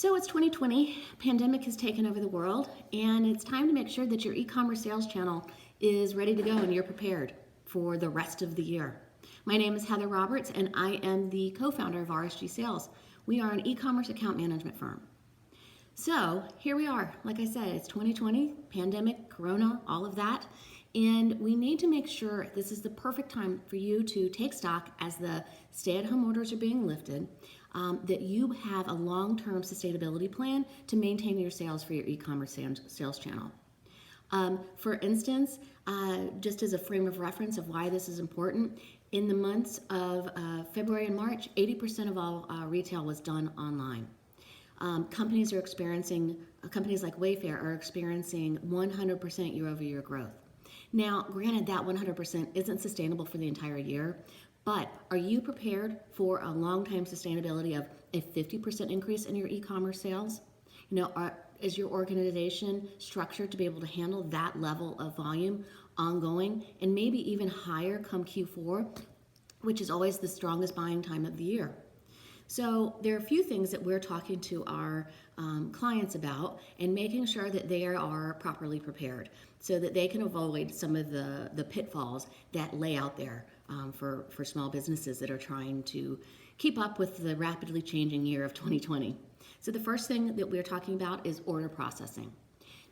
So it's 2020, pandemic has taken over the world, and it's time to make sure that your e-commerce sales channel is ready to go and you're prepared for the rest of the year. My name is Heather Roberts, and I am the co-founder of RSG Sales. We are an e-commerce account management firm. So here we are. Like I said, it's 2020, pandemic, corona, all of that. And we need to make sure this is the perfect time for you to take stock as the stay-at-home orders are being lifted, that you have a long-term sustainability plan to maintain your sales for your e-commerce sales channel. For instance, just as a frame of reference of why this is important, in the months of February and March, 80% of all retail was done online. Companies like Wayfair are experiencing 100% year-over-year growth. Now, granted, that 100% isn't sustainable for the entire year, but are you prepared for a long-time sustainability of a 50% increase in your e-commerce sales? Is your organization structured to be able to handle that level of volume ongoing and maybe even higher come Q4, which is always the strongest buying time of the year? So there are a few things that we're talking to our clients about and making sure that they are properly prepared so that they can avoid some of the pitfalls that lay out there for small businesses that are trying to keep up with the rapidly changing year of 2020. So the first thing that we're talking about is order processing.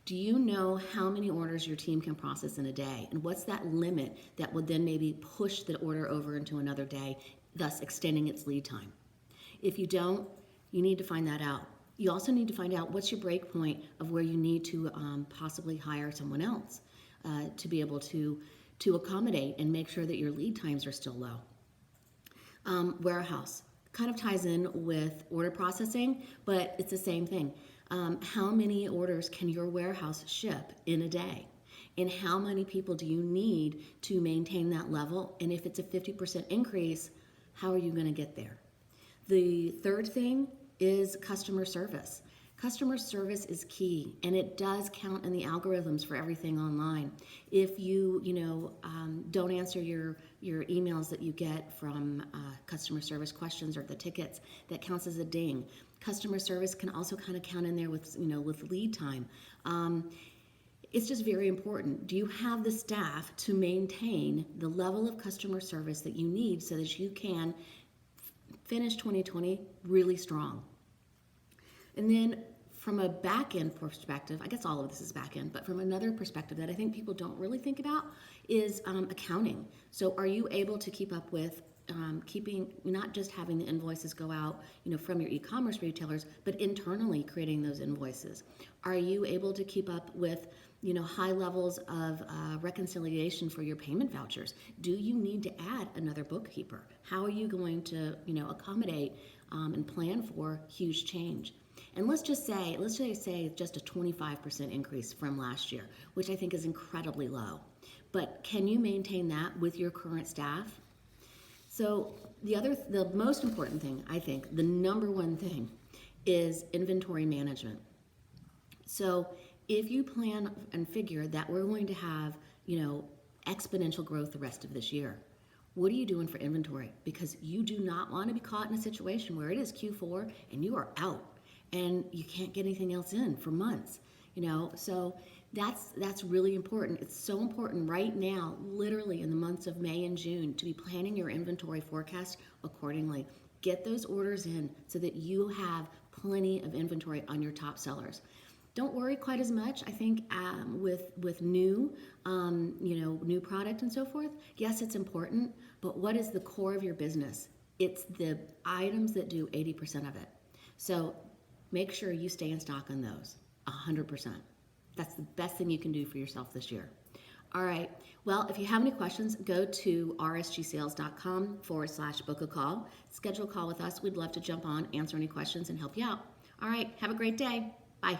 Do you know how many orders your team can process in a day? And what's that limit that would then maybe push the order over into another day, thus extending its lead time? If you don't, you need to find that out. You also need to find out what's your break point of where you need to possibly hire someone else to be able to accommodate and make sure that your lead times are still low. Warehouse kind of ties in with order processing, but it's the same thing. How many orders can your warehouse ship in a day? And how many people do you need to maintain that level? And if it's a 50% increase, how are you going to get there? The third thing is customer service. Customer service is key, and it does count in the algorithms for everything online. If you don't answer your emails that you get from customer service questions or the tickets, that counts as a ding. Customer service can also kind of count in there with lead time. It's just very important. Do you have the staff to maintain the level of customer service that you need so that you can finish 2020 really strong? And then from a back-end perspective, I guess all of this is back-end, but from another perspective that I think people don't really think about is accounting. So are you able to keep up with keeping, not just having the invoices go out from your e-commerce retailers, but internally creating those invoices? Are you able to keep up with high levels of reconciliation for your payment vouchers? Do you need to add another bookkeeper? How are you going to accommodate and plan for huge change? And let's just say just a 25% increase from last year, which I think is incredibly low. But can you maintain that with your current staff? So the most important thing, I think, the number one thing is inventory management. So if you plan and figure that we're going to have, exponential growth the rest of this year, what are you doing for inventory? Because you do not want to be caught in a situation where it is Q4 and you are out and you can't get anything else in for months, So that's really important. It's so important right now, literally in the months of May and June, to be planning your inventory forecast accordingly. Get those orders in so that you have plenty of inventory on your top sellers. Don't worry quite as much, I think, with new product and so forth. Yes, it's important, but what is the core of your business? It's the items that do 80% of it. So make sure you stay in stock on those, 100%. That's the best thing you can do for yourself this year. All right. Well, if you have any questions, go to rsgsales.com/book a call. Schedule a call with us. We'd love to jump on, answer any questions, and help you out. All right. Have a great day. Bye.